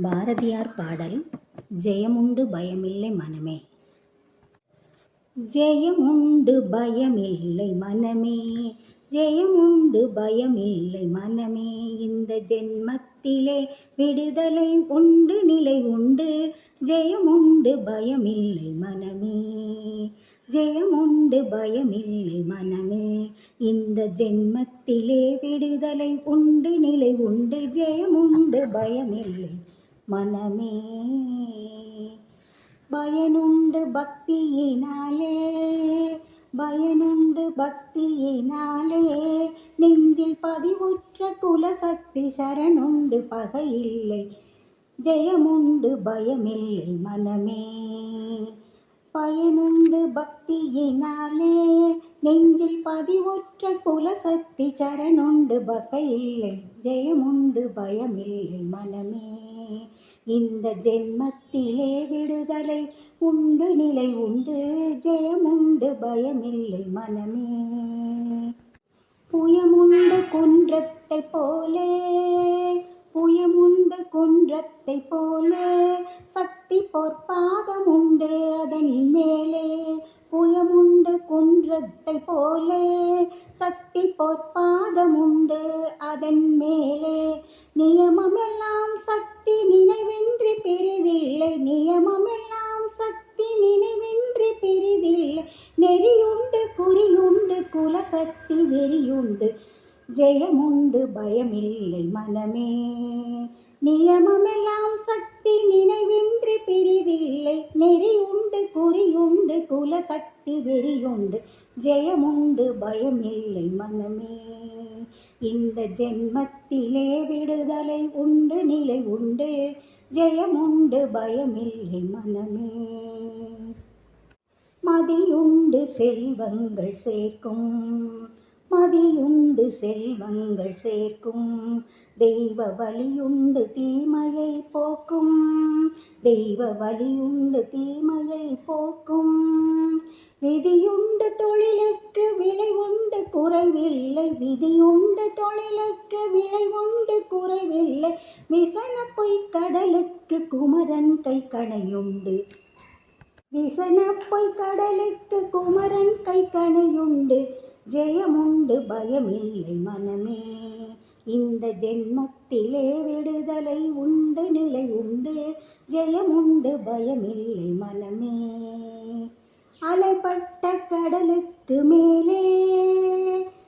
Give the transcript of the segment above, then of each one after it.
பாரதியார் பாடல். ஜெயமுண்டு பயமில்லை மனமே. ஜெயமுண்டு பயமில்லை மனமே, ஜெயமுண்டு பயமில்லை மனமே. இந்த ஜென்மத்திலே விடுதலை உண்டு, நிலை உண்டு. ஜெயமுண்டு பயமில்லை மனமே, ஜெயமுண்டு பயமில்லை மனமே. இந்த ஜென்மத்திலே விடுதலை உண்டு, நிலை உண்டு. ஜெயமுண்டு பயமில்லை மனமே. பயனுண்டு பக்தியினாலே, பயனுண்டு பக்தியினாலே. நெஞ்சில் பதிவுற்ற குலசக்தி சரணுண்டு பகையில்லை. ஜெயமுண்டு பயமில்லை மனமே. பயனுண்டு பக்தியினாலே, நெஞ்சில் பதிவுற்ற குலசக்தி சரணுண்டு பகையில்லை. ஜெயமுண்டு பயமில்லை மனமே. இந்த ஜென்மத்திலே விடுதலை உண்டு, நிலை உண்டு. ஜெயமுண்டு பயமில்லை மனமே. புயமுண்டு குன்றத்தை போலே, புயமுண்டு குன்றத்தை போலே. சக்தி பொற்பாதம் உண்டு அதன் மேலே. புயமுண்டு குன்றத்தை போலே, சக்தி பொற்பாதம் உண்டு அதன் மேலே. நியமமெல்லாம் சக்தி நினைவென்று பெரிதில்லை, நியமமெல்லாம் சக்தி நினைவென்று பெரிதில்லை. நெறியுண்டு குறியுண்டு குலசக்தி வெறியுண்டு. ஜெயமுண்டு பயமில்லை மனமே. நியமமெல்லாம் சக்தி நினைவென்று பெரிதில்லை. நெறியுண்டு குறியுண்டு குலசக்தி வெறியுண்டு. ஜெயமுண்டு பயமில்லை மனமே. இந்த ஜென்மத்திலே விடுதலை உண்டு, நிலை உண்டு. ஜெயமுண்டு பயமில்லை மனமே. மதியுண்டு செல்வங்கள் சேர்க்கும், மதியுண்டு செல்வங்கள் சேர்க்கும். தெய்வ வழியுண்டு தீமையை போக்கும், தெய்வ வழியுண்டு தீமையை போக்கும். விதியுண்டு தொழிலுக்கு விளை உண்டு குறைவில்லை, விதியுண்டு தொழிலுக்கு விளை உண்டு குறைவில்லை. விசன பொய்க் கடலுக்கு குமரன் கை கணையுண்டு, விசன பொய்க் கடலுக்கு குமரன் கை கணையுண்டு. ஜெயமுண்டு பயமில்லை மனமே. இந்த ஜென்மத்திலே விடுதலை உண்டு, நிலை உண்டு. ஜெயமுண்டு பயமில்லை மனமே. அலைப்பட்ட கடலுக்கு மேலே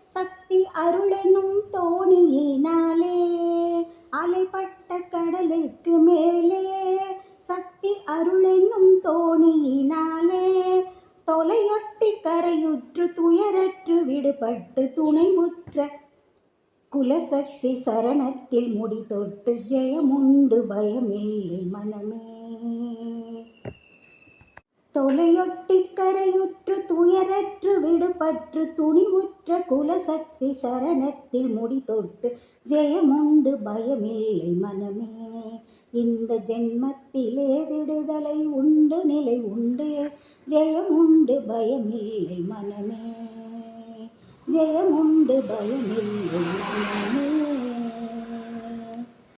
சக்தி அருளெனும் தோணியினாலே. அலைப்பட்ட கடலுக்கு மேலே சக்தி அருளெனும் தோணியினாலே. தொலையொட்டி கரையுற்று துயரற்று விடுபட்டு துணைவுற்ற குலசக்தி சரணத்தில் முடி தொட்டு. ஜெயமுண்டு பயமில்லை மனமே. தொலையொட்டி கரையுற்று துயரற்று விடுபற்று துணிவுற்ற குலசக்தி சரணத்தில் முடி தொட்டு. ஜெயமுண்டு பயமில்லை மனமே. இந்த ஜென்மத்திலே விடுதலை உண்டு, நிலை உண்டு. ஜெயமுண்டு பயமில்லை மனமே. ஜெயமுண்டு பயமில்லை மனமே.